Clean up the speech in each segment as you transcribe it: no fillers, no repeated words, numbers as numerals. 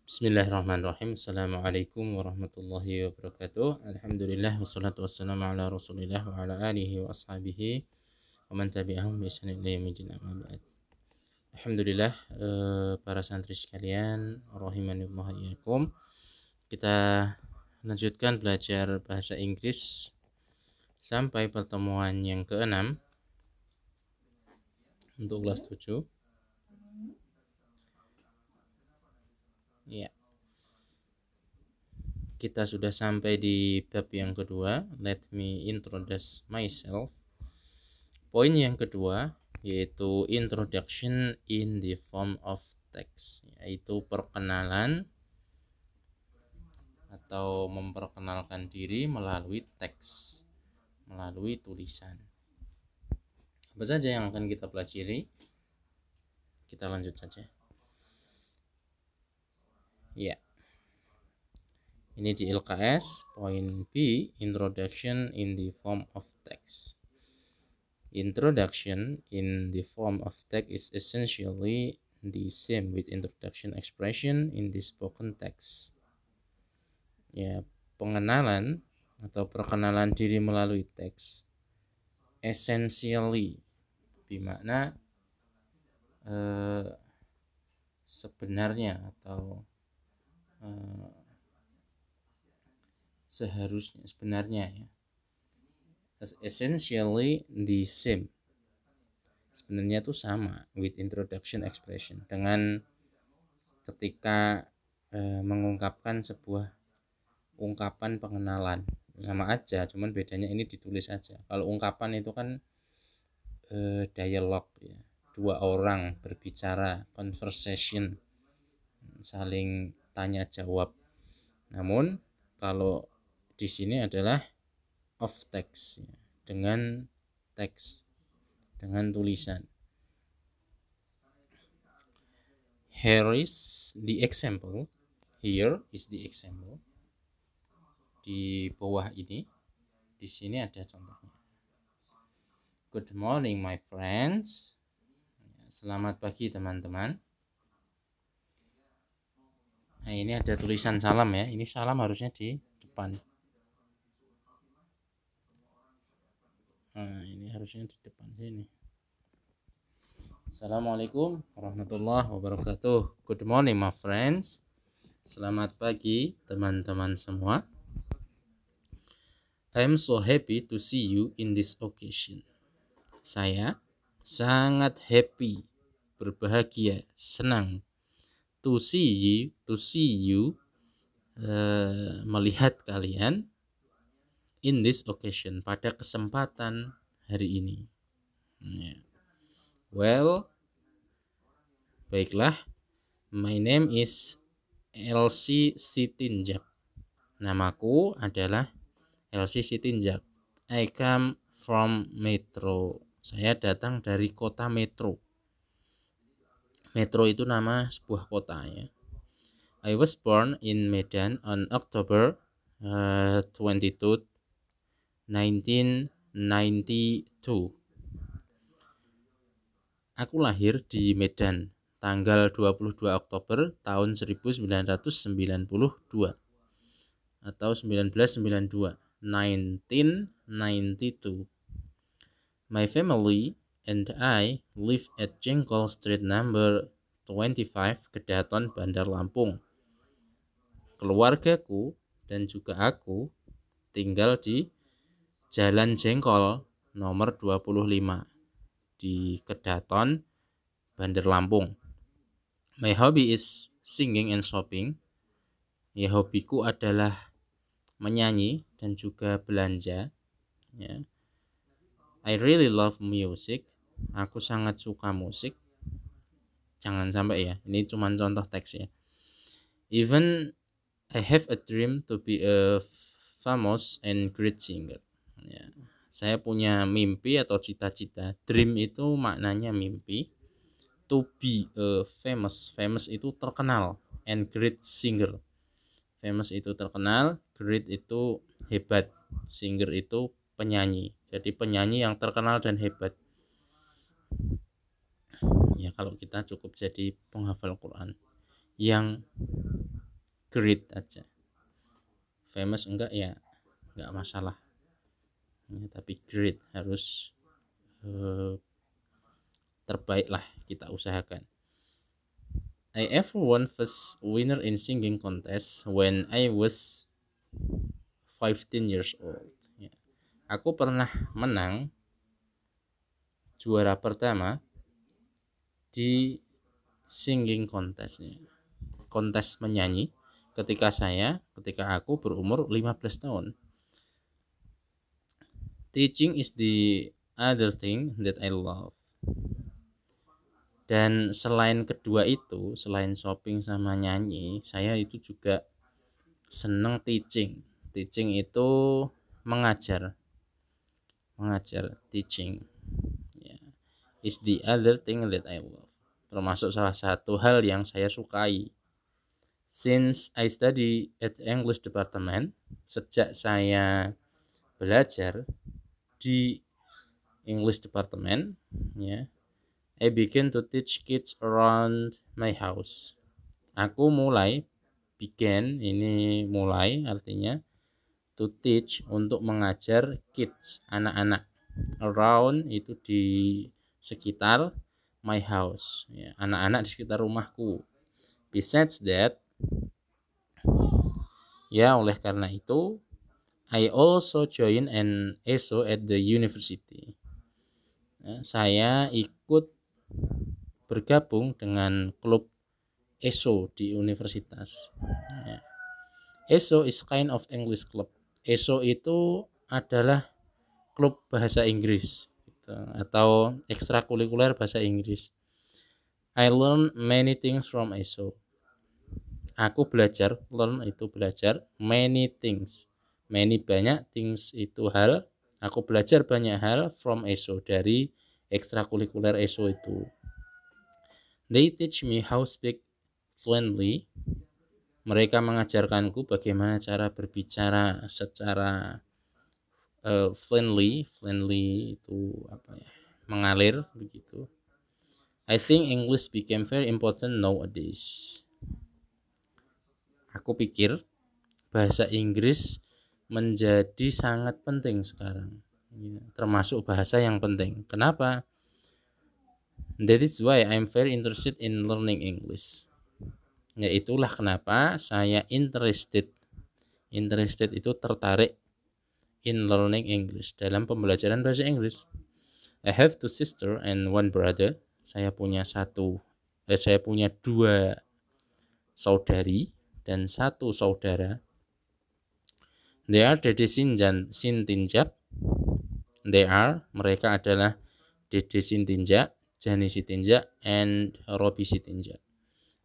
Bismillahirrahmanirrahim. Assalamualaikum warahmatullahi wabarakatuh. Alhamdulillah wassalatu wassalamu ala Rasulillah wa ala alihi wa ashabihi wa man tabi'ahum bi ihsan ila yaumil amma ba'd. Alhamdulillah, para santri sekalian, rahimanillah iyyakum. Kita lanjutkan belajar bahasa Inggris sampai pertemuan yang ke-6 untuk kelas 7. Ya. Kita sudah sampai di bab yang kedua. Let me introduce myself. Poin yang kedua yaitu introduction in the form of text, yaitu perkenalan atau memperkenalkan diri melalui teks, melalui tulisan. Apa saja yang akan kita pelajari? Kita lanjut saja. Ya. Ini di LKS, poin B, introduction in the form of text. Introduction in the form of text is essentially the same with introduction expression in the spoken text. Ya, pengenalan atau perkenalan diri melalui teks essentially bermakna sebenarnya atau sebenarnya ya. Essentially the same. Sebenarnya itu sama with introduction expression, dengan ketika mengungkapkan sebuah ungkapan pengenalan. Sama aja, cuman bedanya ini ditulis aja. Kalau ungkapan itu kan dialog ya. Dua orang berbicara, conversation, saling tanya jawab. Namun kalau di sini adalah of text ya, dengan teks, dengan tulisan. Here is the example. Here is the example. Di bawah ini, di sini ada contohnya. Good morning my friends. Selamat pagi teman-teman. Nah, ini ada tulisan salam ya. Ini salam harusnya di depan. Nah, ini harusnya di depan sini. Assalamualaikum warahmatullahi wabarakatuh. Good morning my friends. Selamat pagi teman-teman semua. I am so happy to see you in this occasion. Saya sangat happy, berbahagia, senang. To see you, melihat kalian. In this occasion, pada kesempatan hari ini. Well, baiklah. My name is Elsie Sitinjak. Namaku adalah Elsie Sitinjak. I come from Metro. Saya datang dari kota Metro. Metro itu nama sebuah kota ya. I was born in Medan on October 22, 1992. Aku lahir di Medan tanggal 22 Oktober tahun 1992 atau 1992. 1992. My family and I live at Jengkol Street number 25, Kedaton, Bandar Lampung. Keluargaku dan juga aku tinggal di Jalan Jengkol nomor 25 di Kedaton, Bandar Lampung. My hobby is singing and shopping. Ya, hobiku adalah menyanyi dan juga belanja. Ya. I really love music. Aku sangat suka musik. Jangan sampai ya, ini cuma contoh teks ya. Even I have a dream to be a famous and great singer. Ya. Saya punya mimpi atau cita-cita. Dream itu maknanya mimpi. To be a famous. Famous itu terkenal. And great singer. Famous itu terkenal. Great itu hebat. Singer itu penyanyi. Jadi penyanyi yang terkenal dan hebat. Ya, kalau kita cukup jadi penghafal Quran yang great aja. Famous enggak ya enggak masalah ya, tapi great harus terbaik lah kita usahakan. I ever won first winner in singing contest when I was 15 years old ya. Aku pernah menang juara pertama di singing contestnya, kontes menyanyi ketika aku berumur 15 tahun. Teaching is the other thing that I love. Dan selain kedua itu, selain shopping sama nyanyi, saya itu juga seneng teaching. Teaching itu mengajar, teaching is the other thing that I love. Termasuk salah satu hal yang saya sukai. Since I study at English department, sejak saya belajar di English department, ya, I begin to teach kids around my house. Aku mulai artinya to teach, untuk mengajar kids, anak-anak. Around itu di sekitar my house, ya, anak-anak di sekitar rumahku. Besides that, ya oleh karena itu, I also join an ESO at the university. Ya, saya ikut bergabung dengan klub ESO di universitas. Ya. ESO is kind of English club. ESO itu adalah klub bahasa Inggris gitu, atau ekstrakurikuler bahasa Inggris. I learn many things from ESO. Aku belajar, learn itu belajar, many things, many banyak, things itu hal. Aku belajar banyak hal from ESO, dari ekstrakurikuler ESO itu. They teach me how speak fluently. Mereka mengajarkanku bagaimana cara berbicara secara fluently itu apa ya? Mengalir begitu. I think English became very important nowadays. Aku pikir bahasa Inggris menjadi sangat penting sekarang, ya, termasuk bahasa yang penting. Kenapa? That is why I'm very interested in learning English. Ya, itulah kenapa saya interested itu tertarik in learning English, dalam pembelajaran bahasa Inggris. I have two sister and one brother. Saya punya dua saudari dan satu saudara. They are Dede Sintinjak. Mereka adalah Dede Sintinjak, Jani Sitinjak, and Robi Sitinjak.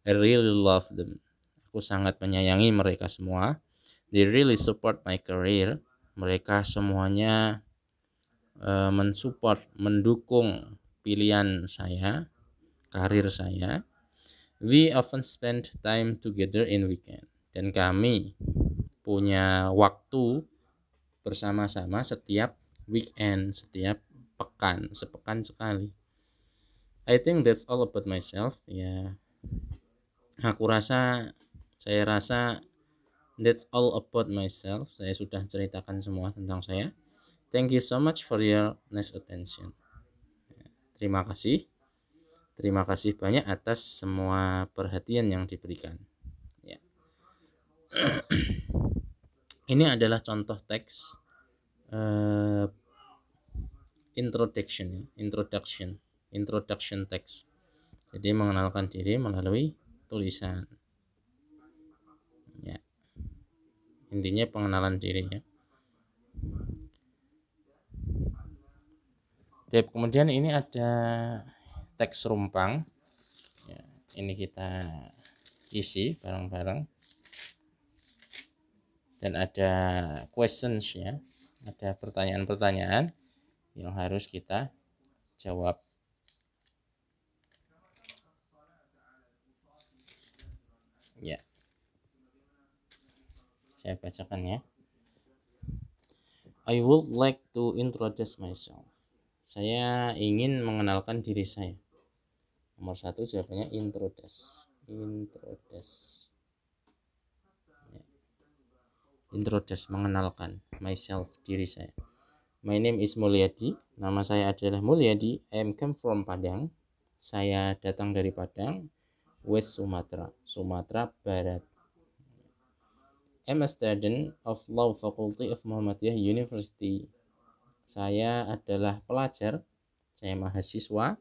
I really love them. Aku sangat menyayangi mereka semua. They really support my career. Mereka semuanya mensupport, mendukung pilihan saya, karir saya. We often spend time together in weekend. Dan kami punya waktu bersama-sama setiap weekend, setiap pekan, sepekan sekali. I think that's all about myself. Ya, saya rasa that's all about myself. Saya sudah ceritakan semua tentang saya. Thank you so much for your nice attention. Terima kasih banyak atas semua perhatian yang diberikan. Ya. Ini adalah contoh teks introduction text. Jadi mengenalkan diri melalui tulisan. Ya. Intinya pengenalan diri ya. Kemudian ini ada teks rumpang. Ya, ini kita isi bareng-bareng. Dan ada questions ya. Ada pertanyaan-pertanyaan yang harus kita jawab. Ya. Saya bacakan ya. I would like to introduce myself. Saya ingin mengenalkan diri saya. Nomor 1 jawabannya introduce. Introduce, mengenalkan myself, diri saya. My name is Mulyadi, nama saya adalah Mulyadi. I am come from Padang, saya datang dari Padang, West Sumatra, Sumatera Barat. I'm a student of Law Faculty of Muhammadiyah University. Saya adalah pelajar, saya mahasiswa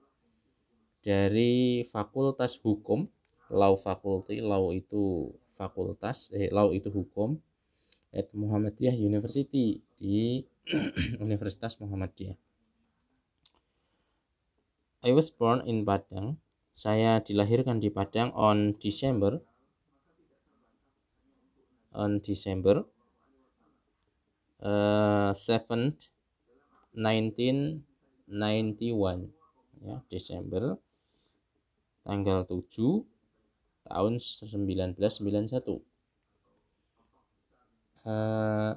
dari Fakultas Hukum, Law Faculty, Law itu fakultas, Law itu hukum, at Muhammadiyah University, di Universitas Muhammadiyah. I was born in Padang. Saya dilahirkan di Padang on December 7th 1991, ya, Desember tanggal 7 tahun 1991.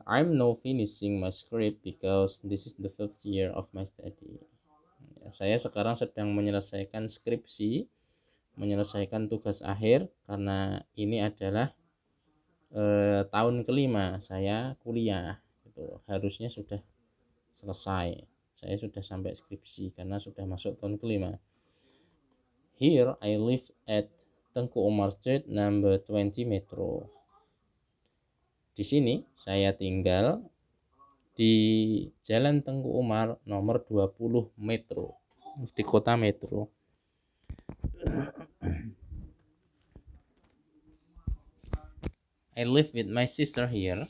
I'm now finishing my script because this is the 5th year of my study. Saya sekarang sedang menyelesaikan skripsi, menyelesaikan tugas akhir, karena ini adalah tahun kelima saya kuliah. Itu harusnya sudah selesai. Saya sudah sampai skripsi karena sudah masuk tahun kelima. Here I live at Tengku Umar Street number 20 Metro. Di sini saya tinggal di Jalan Tengku Umar nomor 20 Metro, di kota Metro. I live with my sister here.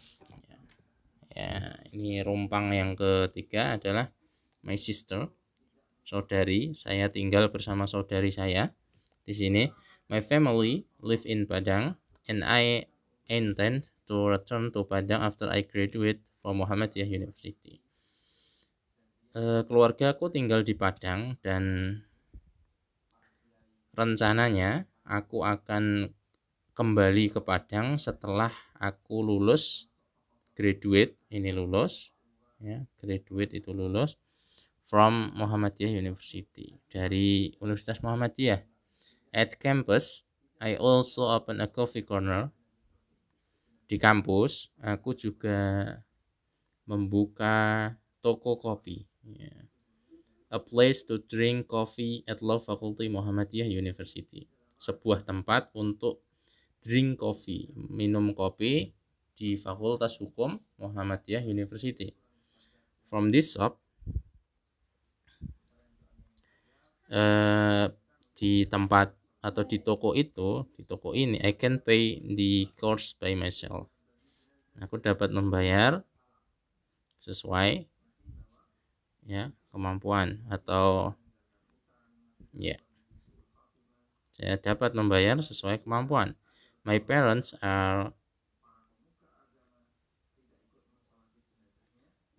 Ya, ini rumpang yang ketiga adalah my sister, saudari. Saya tinggal bersama saudari saya di sini. My family live in Padang and I intend to return to Padang after I graduate from Muhammadiyah University. Keluarga aku tinggal di Padang dan rencananya aku akan kembali ke Padang setelah aku lulus, graduate itu lulus from Muhammadiyah University, dari Universitas Muhammadiyah. At campus, I also open a coffee corner. Di kampus, aku juga membuka toko kopi. A place to drink coffee at Law Faculty Muhammadiyah University. Sebuah tempat untuk drink coffee, minum kopi di Fakultas Hukum Muhammadiyah University. From this shop, di tempat atau di toko ini, I can pay the course by myself. Aku dapat membayar sesuai, ya, kemampuan, atau ya, saya dapat membayar sesuai kemampuan. My parents are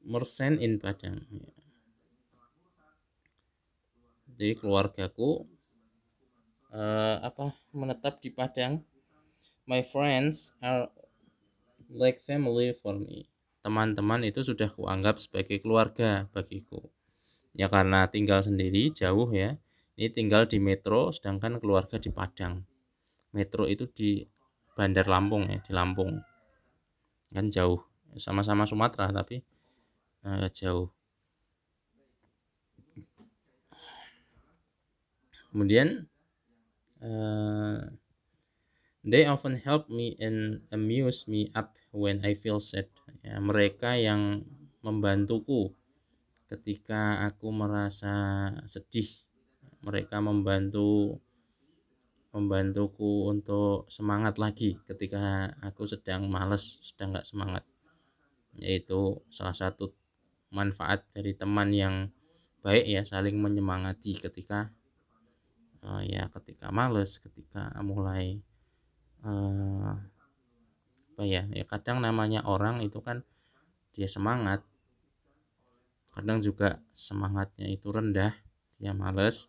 merchant in Padang. Jadi keluargaku menetap di Padang. My friends are like family for me. Teman-teman itu sudah kuanggap sebagai keluarga bagiku. Ya karena tinggal sendiri jauh, ya. Ini tinggal di Metro, sedangkan keluarga di Padang. Metro itu di Bandar Lampung, ya, di Lampung. Kan jauh. Sama-sama Sumatera tapi jauh. Kemudian they often help me and amuse me up when I feel sad. Ya, mereka yang membantuku ketika aku merasa sedih. Mereka membantuku untuk semangat lagi ketika aku sedang malas, sedang gak semangat. Yaitu salah satu manfaat dari teman yang baik, ya, saling menyemangati ketika ketika males, ketika mulai kadang namanya orang itu kan dia semangat, kadang juga semangatnya itu rendah, dia males.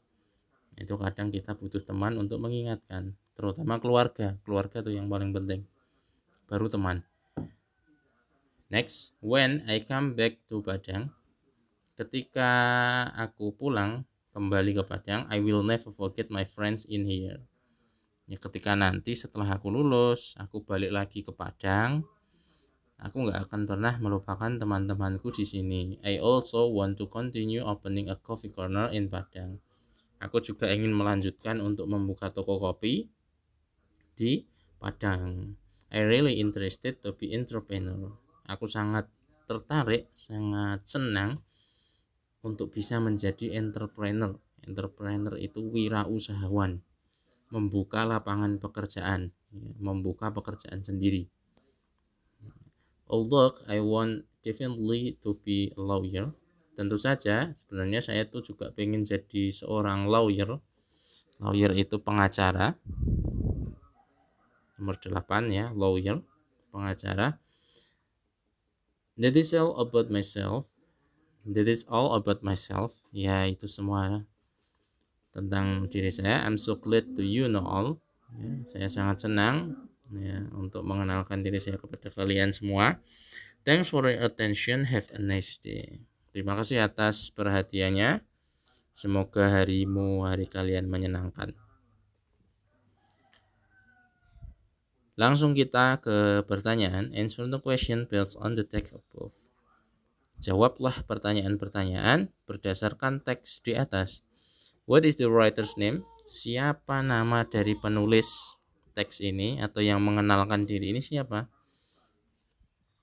Itu kadang kita butuh teman untuk mengingatkan, terutama keluarga itu yang paling penting, baru teman. Next, when I come back to Padang, ketika aku pulang kembali ke Padang, I will never forget my friends in here. Ya, ketika nanti setelah aku lulus, aku balik lagi ke Padang, Aku nggak akan pernah melupakan teman-temanku di sini. I also want to continue opening a coffee corner in Padang. Aku juga ingin melanjutkan untuk membuka toko kopi di Padang. I really interested to be entrepreneur. Aku sangat tertarik, sangat senang untuk bisa menjadi entrepreneur. Entrepreneur itu wirausahawan, membuka lapangan pekerjaan, membuka pekerjaan sendiri. Although I want definitely to be a lawyer, tentu saja sebenarnya saya tuh juga pengen jadi seorang lawyer. Lawyer itu pengacara. Nomor 8 ya, lawyer, pengacara. That is all about myself. That is all about myself. Ya, itu semua tentang diri saya. I'm so glad to you know all. Ya, saya sangat senang ya untuk mengenalkan diri saya kepada kalian semua. Thanks for your attention. Have a nice day. Terima kasih atas perhatiannya. Semoga hari kalian menyenangkan. Langsung kita ke pertanyaan. Answer the question based on the text above. Jawablah pertanyaan-pertanyaan berdasarkan teks di atas. What is the writer's name? Siapa nama dari penulis teks ini atau yang mengenalkan diri ini siapa?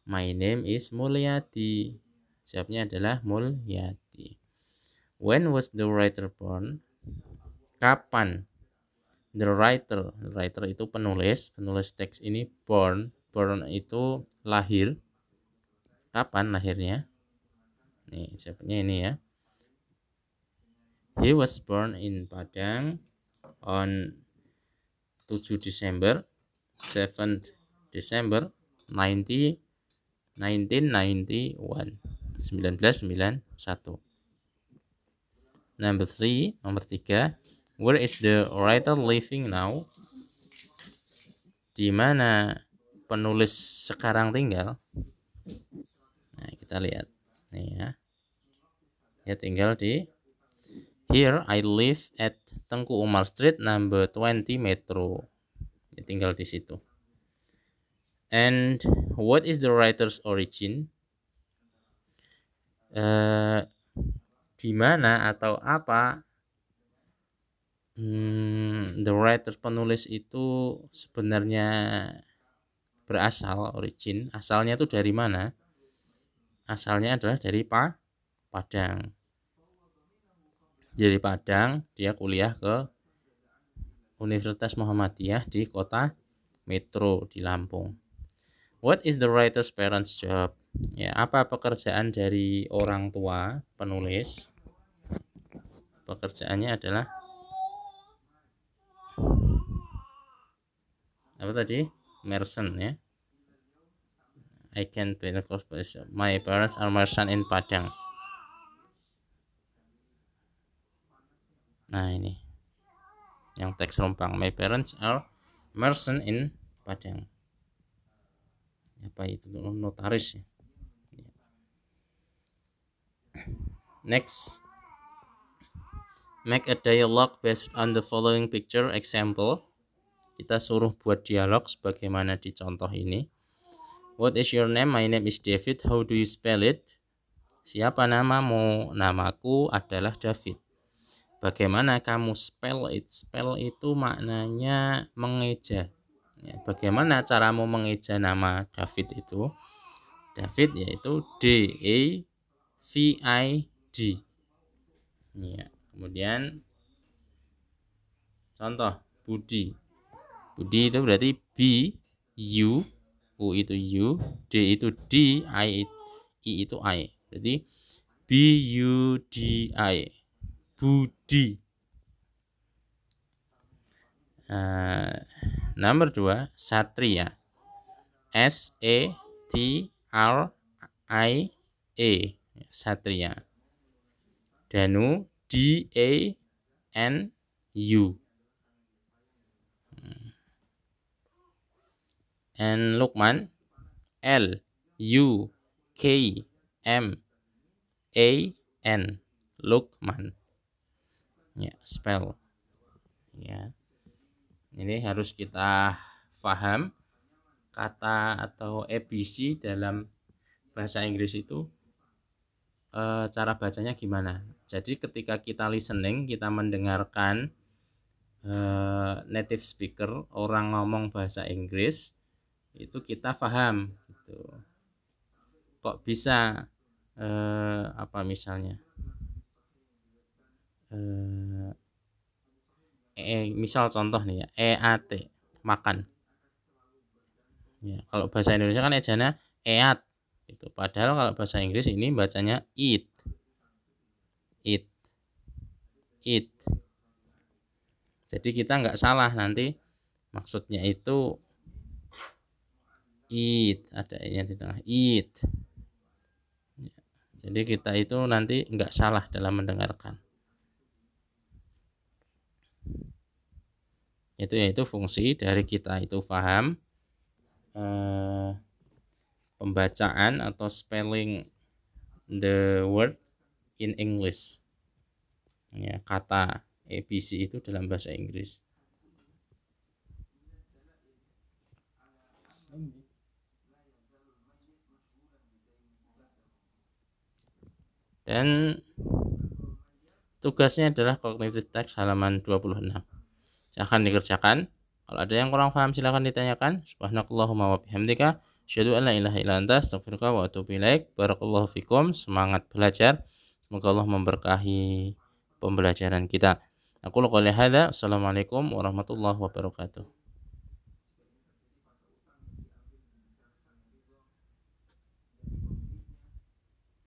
My name is Mulyadi. Siapnya adalah Mulyadi. When was the writer born? Kapan? The writer itu penulis teks ini born itu lahir. Kapan lahirnya? Nih, siapanya ini ya. He was born in Padang on 7 Desember 7 December 1991. Nomor 3. Where is the writer living now? Di mana penulis sekarang tinggal? Nah, kita lihat. Nih ya. Ya tinggal di Here I live at Tengku Umar Street number 20 Metro. Ya, tinggal di situ. And what is the writer's origin? Di mana atau apa the writer penulis itu sebenarnya berasal, origin, asalnya itu dari mana? Asalnya adalah dari Padang. Dari Padang dia kuliah ke Universitas Muhammadiyah di kota Metro di Lampung. What is the writer's parents job? Ya, apa pekerjaan dari orang tua penulis? Pekerjaannya adalah apa tadi? Merchant ya. I can pay the cost. My parents are merchant in Padang. Nah ini yang teks rompang. My parents are merchant in Padang. Apa itu? Notaris ya. Next. Make a dialogue based on the following picture example. Kita suruh buat dialog sebagaimana di contoh ini. What is your name? My name is David. How do you spell it? Siapa namamu? Namaku adalah David. Bagaimana kamu spell it? Spell itu maknanya mengeja. Ya, bagaimana caramu mengeja nama David itu? David yaitu D-A-V-I-D. Ya, kemudian contoh Budi. Budi itu berarti B-U, U itu U, D itu D, I itu I. Jadi B-U-D-I. Budi. Nomor 2, Satria. S-A-T-R-I-A. Satria. Danu, D-A-N-U. And Lukman, L-U-K-M-A-N. Lukman. Ya, spell. Ya. Ini harus kita paham kata atau ABC dalam bahasa Inggris itu cara bacanya gimana. Jadi ketika kita listening, kita mendengarkan native speaker, orang ngomong bahasa Inggris, itu kita paham gitu. Kok bisa apa misalnya misal contoh nih ya, EAT, makan ya, kalau bahasa Indonesia kan ejanya eat itu, padahal kalau bahasa Inggris ini bacanya eat, eat, eat. Jadi kita nggak salah nanti, maksudnya itu eat, ada e-nya di tengah, eat. Jadi kita itu nanti nggak salah dalam mendengarkan. Itu yaitu fungsi dari kita itu paham pembacaan atau spelling the word in English, ya, kata ABC itu dalam bahasa Inggris. Dan tugasnya adalah cognitive text halaman 26. Silahkan dikerjakan. Kalau ada yang kurang paham silahkan ditanyakan. Subhanakallahumma wa bihamdika asyhadu an la ilaha illa anta astaghfiruka wa atubu ilaik. Barakallahu fikum. Semangat belajar. Semoga Allah memberkahi pembelajaran kita. Aku qouli hadza. Assalamualaikum warahmatullahi wabarakatuh.